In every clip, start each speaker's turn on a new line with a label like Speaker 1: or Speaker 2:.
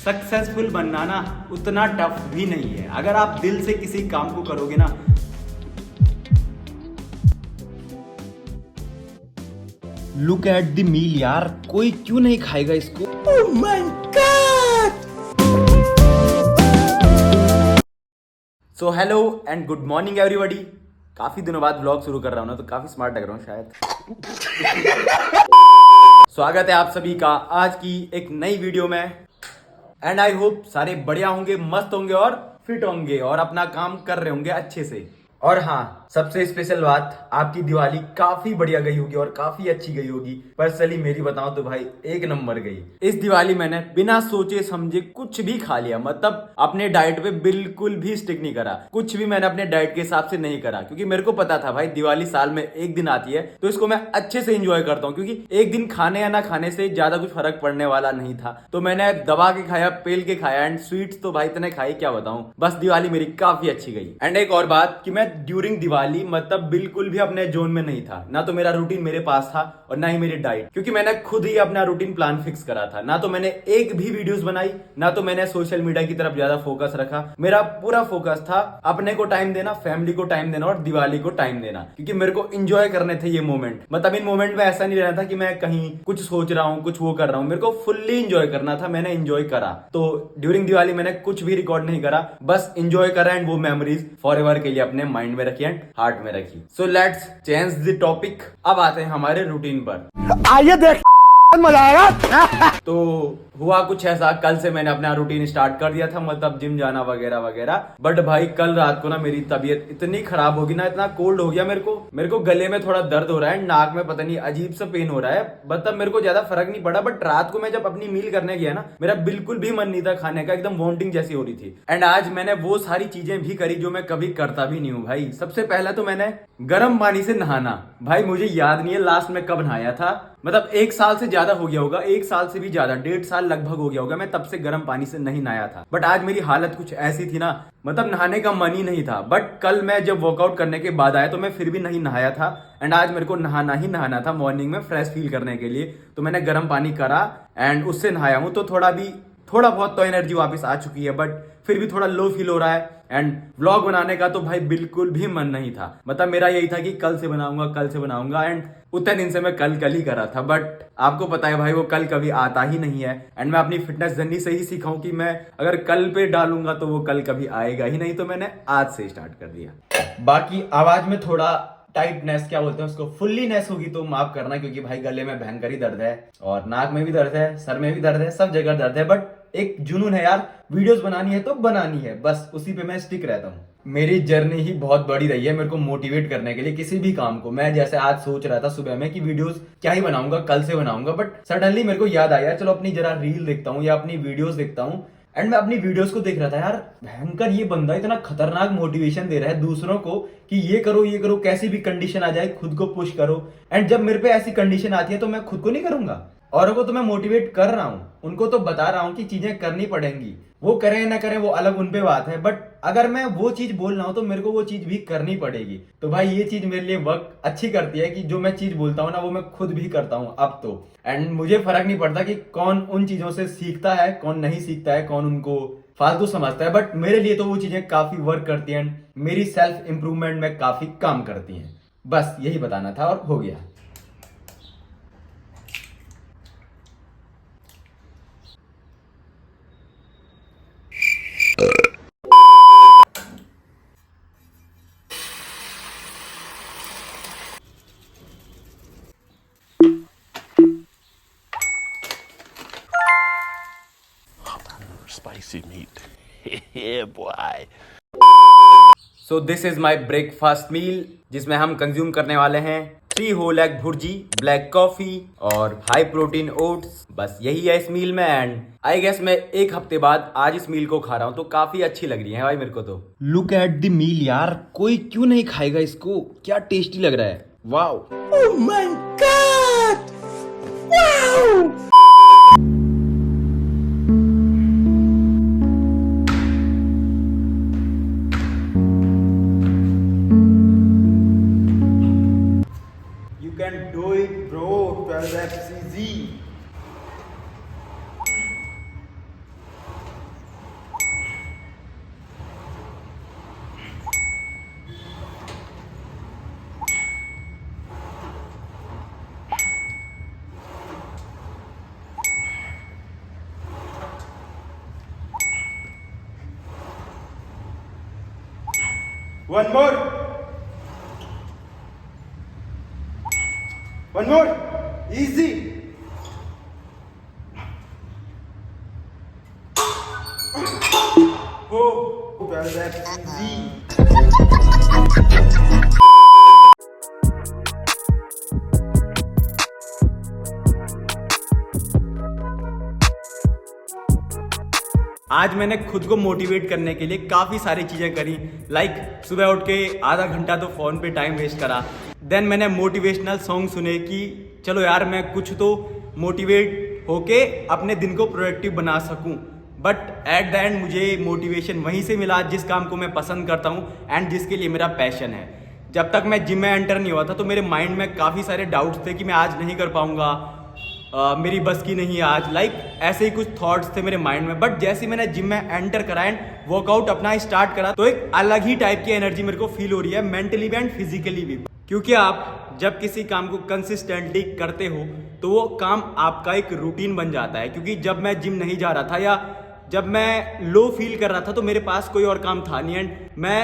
Speaker 1: Successful बनना ना उतना टफ भी नहीं है अगर आप दिल से किसी काम को करोगे ना।
Speaker 2: लुक एट द मील यार, कोई क्यों नहीं खाएगा इसको?
Speaker 1: Oh my God! So hello and good morning everybody. काफी दिनों बाद व्लॉग शुरू कर रहा हूं ना, तो काफी स्मार्ट लग रहा हूं शायद। स्वागत है आप सभी का आज की एक नई वीडियो में। एंड आई होप सारे बढ़िया होंगे, मस्त होंगे और फिट होंगे और अपना काम कर रहे होंगे अच्छे से। और हाँ, सबसे स्पेशल बात, आपकी दिवाली काफी बढ़िया गई होगी और काफी अच्छी गई होगी। पर्सनली मेरी बताऊं तो भाई एक नंबर गई। इस दिवाली मैंने बिना सोचे समझे कुछ भी खा लिया, मतलब अपने डाइट पे बिल्कुल भी स्टिक नहीं करा। कुछ भी मैंने अपने डाइट के हिसाब से नहीं करा, क्योंकि मेरे को पता था भाई दिवाली साल में एक दिन आती है, तो इसको मैं अच्छे से एंजॉय करता हूँ। क्योंकि एक दिन खाने या ना खाने से ज्यादा कुछ फर्क पड़ने वाला नहीं था, तो मैंने दबा के खाया, पेल के खाया। एंड स्वीट्स तो भाई इतने खाई क्या बताऊं। बस दिवाली मेरी काफी अच्छी गई। एंड एक और बात कि मैं ड्यूरिंग दिवाली मतलब बिल्कुल भी अपने जोन में नहीं था। ना तो मेरा रूटीन मेरे पास था और ना ही मेरी डाइट, क्योंकि मैंने खुद ही अपना रूटीन प्लान फिक्स करा था। ना तो मैंने एक भी वीडियोस बनाई, ना तो मैंने सोशल मीडिया की तरफ ज्यादा फोकस रखा। मेरा पूरा फोकस था अपने को टाइम देना, फैमिली को टाइम देना और दिवाली को टाइम देना, क्योंकि मेरे को एंजॉय करने थे ये मोमेंट। मतलब इन मोमेंट में ऐसा नहीं रहना था कि मैं कहीं कुछ सोच रहा हूँ, कुछ वो कर रहा हूँ। मेरे को फुल्ली एंजॉय करना था, मैंने एंजॉय करा। तो ड्यूरिंग दिवाली मैंने कुछ भी रिकॉर्ड नहीं करा, बस एंजॉय करा। एंड वो मेमोरीज फॉरएवर के लिए अपने माइंड में रखी एंड हार्ट में रखी। So let's change the topic. अब आते हैं हमारे रूटीन पर।
Speaker 2: आइए देख मजा आएगा।
Speaker 1: तो हुआ कुछ ऐसा, कल से मैंने अपना रूटीन स्टार्ट कर दिया था, मतलब जिम जाना वगैरह वगैरह। बट भाई कल रात को ना मेरी तबीयत इतनी खराब होगी ना, इतना कोल्ड हो गया मेरे को गले में थोड़ा दर्द हो रहा है, नाक में पता नहीं अजीब सा पेन हो रहा है। मतलब मेरे को ज्यादा फर्क नहीं पड़ा, बट रात को मैं जब अपनी मील करने गया ना, मेरा बिल्कुल भी मन नहीं था खाने का, एकदम वॉमिटिंग जैसी हो रही थी। एंड आज मैंने वो सारी चीजें भी करी जो मैं कभी करता भी नहीं हूँ भाई। सबसे पहला तो मैंने गर्म पानी से नहाना। भाई मुझे याद नहीं है लास्ट में कब नहाया था, मतलब 1 साल से ज्यादा हो गया होगा, 1 साल से भी ज्यादा, 1.5 साल लगभग हो गया होगा। मैं तब से गर्म पानी से नहीं नहाया था। बट आज मेरी हालत कुछ ऐसी थी ना, मतलब नहाने का मन ही नहीं था। बट कल मैं जब वर्कआउट करने के बाद आया तो मैं फिर भी नहीं नहाया था। एंड आज मेरे को नहाना ही नहाना था मॉर्निंग में फ्रेश फील करने के लिए। तो मैंने गर्म पानी करा एंड उससे नहाया हूं। तो थोड़ा बहुत तो एनर्जी वापस आ चुकी है, बट फिर भी थोड़ा लो फील हो रहा है। एंड व्लॉग बनाने का तो भाई बिल्कुल भी मन नहीं था। मतलब मेरा यही था कि कल से बनाऊंगा। एंड उतने दिन से मैं कल ही करा था। बट आपको पता है भाई वो कल कभी आता ही नहीं है। एंड मैं अपनी फिटनेस जर्नी से ही सीखा हूं कि मैं अगर कल पे डालूंगा तो वो कल कभी आएगा ही नहीं। तो मैंने आज से स्टार्ट कर दिया। बाकी आवाज में थोड़ा टाइटनेस, क्या बोलते हैं उसको, फुल्लीनेस होगी तो माफ करना, क्योंकि भाई गले में भयंकर ही दर्द है और नाक में भी दर्द है, सर में भी दर्द है, सब जगह दर्द है। बट एक जुनून है यार, वीडियोस बनानी है तो बनानी है, बस उसी पे मैं स्टिक रहता हूँ। मेरी जर्नी ही बहुत बड़ी रही है मेरे को मोटिवेट करने के लिए किसी भी काम को। मैं जैसे आज सोच रहा था सुबह में कि वीडियोस क्या ही बनाऊंगा, कल से बनाऊंगा। बट सडनली मेरे को याद आया, चलो अपनी जरा रील देखता हूँ या अपनी वीडियोस देखता हूँ। एंड मैं अपनी वीडियोस को देख रहा था, यार भयंकर ये बंदा इतना खतरनाक मोटिवेशन दे रहा है दूसरों को कि ये करो, कैसी भी कंडीशन आ जाए खुद को पुश करो। एंड जब मेरे पे ऐसी कंडीशन आती है तो मैं खुद को नहीं करूंगा, औरों को तो मैं मोटिवेट कर रहा हूं, उनको तो बता रहा हूं कि चीजें करनी पड़ेंगी। वो करें ना करें वो अलग उन पे बात है, बट अगर मैं वो चीज बोल रहा हूं तो मेरे को वो चीज भी करनी पड़ेगी। तो भाई ये चीज मेरे लिए वर्क अच्छी करती है कि जो मैं चीज बोलता हूं ना वो मैं खुद भी करता हूं अब तो। एंड मुझे फर्क नहीं पड़ता कि कौन उन चीजों से सीखता है, कौन नहीं सीखता है, कौन उनको फालतू समझता है। बट मेरे लिए तो वो चीजें काफी वर्क करती हैं, मेरी सेल्फ इंप्रूवमेंट में काफी काम करती हैं। बस यही बताना था और हो गया।
Speaker 3: Spicy meat. Yeah, boy.
Speaker 1: So this is my breakfast meal, जिसमें हम कंज्यूम करने वाले हैं 3 whole egg bhurji, black coffee और हाई प्रोटीन ओट्स। बस यही है इस मील में। एंड आई गेस मैं 1 हफ्ते बाद आज इस मील को खा रहा हूँ, तो काफी अच्छी लग रही है भाई मेरे को तो।
Speaker 2: लुक एट द मील यार, कोई क्यों नहीं खाएगा इसको? क्या टेस्टी लग रहा है, wow.
Speaker 1: Oh my God, wow. You can do it bro, 12 FCZ. One more. One more. Easy. Oh, well, that's easy. आज मैंने खुद को मोटिवेट करने के लिए काफ़ी सारी चीज़ें करी। लाइक सुबह उठ के आधा घंटा तो फ़ोन पे टाइम वेस्ट करा। देन मैंने मोटिवेशनल सॉन्ग सुने कि चलो यार मैं कुछ तो मोटिवेट होके अपने दिन को प्रोडक्टिव बना सकूं। बट एट द एंड मुझे मोटिवेशन वहीं से मिला जिस काम को मैं पसंद करता हूं एंड जिसके लिए मेरा पैशन है। जब तक मैं जिम में एंटर नहीं हुआ था तो मेरे माइंड में काफ़ी सारे डाउट्स थे कि मैं आज नहीं कर पाऊंगा, मेरी बस की नहीं है आज। लाइक ऐसे ही कुछ थॉट्स थे मेरे माइंड में। बट जैसे ही मैंने जिम में एंटर करा एंड वर्कआउट अपना स्टार्ट करा तो एक अलग ही टाइप की एनर्जी मेरे को फील हो रही है, मेंटली भी एंड फिजिकली भी। क्योंकि आप जब किसी काम को कंसिस्टेंटली करते हो तो वो काम आपका एक रूटीन बन जाता है। क्योंकि जब मैं जिम नहीं जा रहा था या जब मैं लो फील कर रहा था तो मेरे पास कोई और काम था नहीं एंड मैं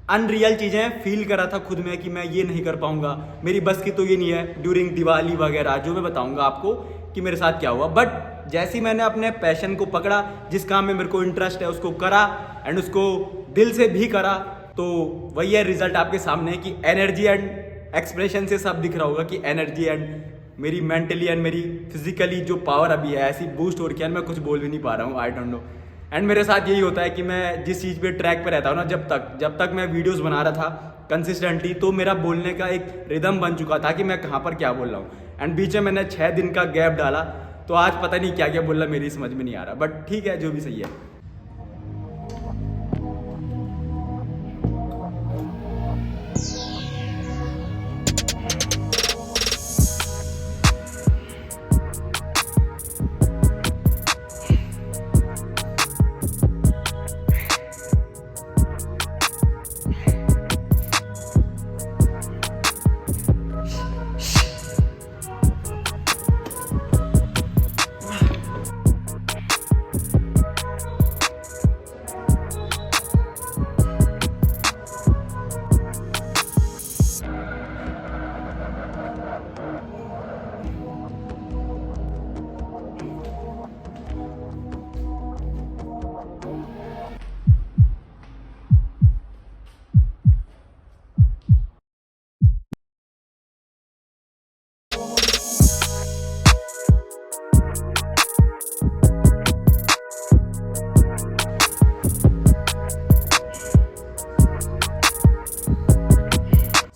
Speaker 1: अनरियल चीज़ें फील कर रहा था खुद में कि मैं ये नहीं कर पाऊंगा, मेरी बस की तो ये नहीं है। ड्यूरिंग दिवाली वगैरह जो मैं बताऊंगा आपको कि मेरे साथ क्या हुआ। बट जैसे ही मैंने अपने पैशन को पकड़ा, जिस काम में मेरे को इंटरेस्ट है उसको करा एंड उसको दिल से भी करा, तो वही है रिजल्ट आपके सामने कि एनर्जी एंड एक्सप्रेशन से सब दिख रहा होगा कि एनर्जी एंड मेरी मेंटली एंड मेरी फिजिकली जो पावर अभी है ऐसी बूस्ट हो रही है। मैं कुछ बोल भी नहीं पा रहा हूँ, आई डोंट नो। एंड मेरे साथ यही होता है कि मैं जिस चीज़ पे ट्रैक पे रहता हूँ ना, जब तक मैं वीडियोस बना रहा था कंसिस्टेंटली, तो मेरा बोलने का एक रिदम बन चुका था कि मैं कहाँ पर क्या बोल रहा हूँ। एंड बीच में मैंने 6 दिन का गैप डाला तो आज पता नहीं क्या क्या बोल रहा, मेरी समझ में नहीं आ रहा। बट ठीक है, जो भी सही है।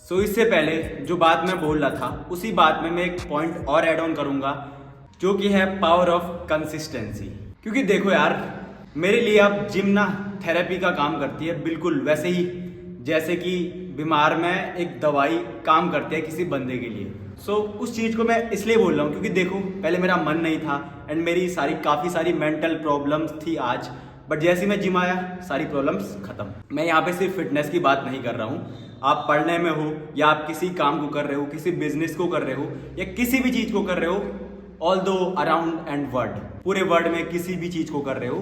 Speaker 1: सो इससे पहले जो बात मैं बोल रहा था उसी बात में मैं एक पॉइंट और ऐड ऑन करूंगा जो कि है पावर ऑफ कंसिस्टेंसी। क्योंकि देखो यार, मेरे लिए अब जिम ना थेरेपी का काम करती है, बिल्कुल वैसे ही जैसे कि बीमार में एक दवाई काम करती है किसी बंदे के लिए। सो उस चीज़ को मैं इसलिए बोल रहा हूँ क्योंकि देखो पहले मेरा मन नहीं था एंड मेरी काफ़ी सारी मेंटल प्रॉब्लम्स थी आज। बट जैसे ही मैं जिम आया सारी प्रॉब्लम्स खत्म। मैं यहाँ पे सिर्फ फिटनेस की बात नहीं कर रहा हूँ। आप पढ़ने में हो या आप किसी काम को कर रहे हो, किसी बिजनेस को कर रहे हो या किसी भी चीज़ को कर रहे हो, ऑल दो अराउंड एंड वर्ल्ड, पूरे वर्ल्ड में किसी भी चीज़ को कर रहे हो,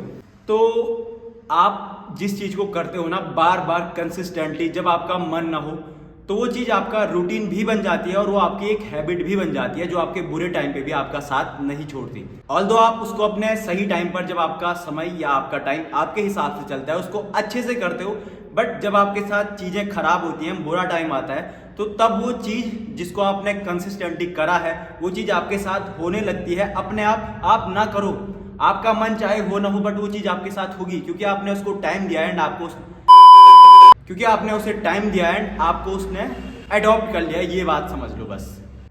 Speaker 1: तो आप जिस चीज़ को करते हो ना बार बार कंसिस्टेंटली, जब आपका मन ना हो तो वो चीज़ आपका रूटीन भी बन जाती है और वो आपकी एक हैबिट भी बन जाती है जो आपके बुरे टाइम पे भी आपका साथ नहीं छोड़ती। ऑल्दो आप उसको अपने सही टाइम पर, जब आपका समय या आपका टाइम आपके हिसाब से चलता है, उसको अच्छे से करते हो। बट जब आपके साथ चीज़ें खराब होती हैं, बुरा टाइम आता है, तो तब वो चीज़ जिसको आपने कंसिस्टेंटली करा है वो चीज़ आपके साथ होने लगती है अपने आप ना करो, आपका मन चाहे हो ना हो, बट वो चीज़ आपके साथ होगी क्योंकि आपने उसको टाइम दिया एंड उसे टाइम दिया एंड आपको उसने अडॉप्ट कर लिया। ये बात समझ लो बस।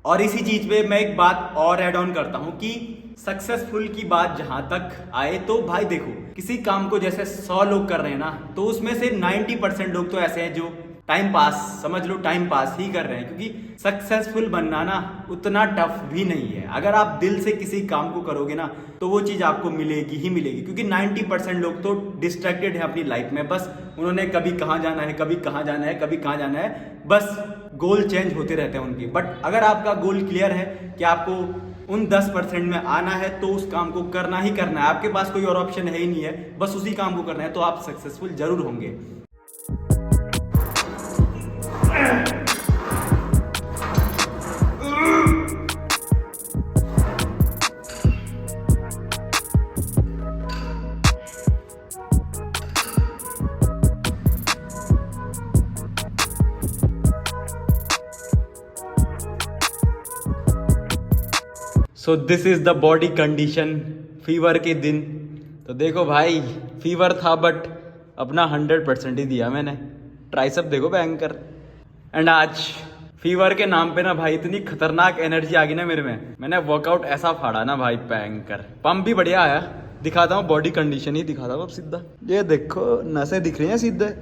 Speaker 1: और इसी चीज पे मैं एक बात और ऐड ऑन करता हूँ कि सक्सेसफुल की बात जहां तक आए तो भाई देखो, किसी काम को जैसे 100 लोग कर रहे हैं ना, तो उसमें से 90% लोग तो ऐसे हैं जो टाइम पास, समझ लो टाइम पास ही कर रहे हैं। क्योंकि सक्सेसफुल बनना ना उतना टफ भी नहीं है। अगर आप दिल से किसी काम को करोगे ना तो वो चीज़ आपको मिलेगी ही मिलेगी। क्योंकि 90% लोग तो डिस्ट्रैक्टेड है अपनी लाइफ में, बस उन्होंने कभी कहाँ जाना है, कभी कहाँ जाना है, कभी कहाँ जाना है, बस गोल चेंज होते रहते हैं उनके। बट अगर आपका गोल क्लियर है कि आपको उन 10% में आना है तो उस काम को करना ही करना है, आपके पास कोई और ऑप्शन है ही नहीं है, बस उसी काम को करना है, तो आप सक्सेसफुल जरूर होंगे। सो this is the body condition fever के दिन। तो देखो भाई, फीवर था बट अपना 100% ही दिया मैंने। ट्राइसेप देखो भयंकर। एंड आज फीवर के नाम पे ना भाई इतनी खतरनाक एनर्जी आ गई ना मेरे में, मैंने वर्कआउट ऐसा फाड़ा ना भाई भयंकर। पंप भी बढ़िया आया। दिखाता हूँ बॉडी कंडीशन ही दिखाता हूँ अब सीधा। ये देखो नसें दिख रही हैं सीधे।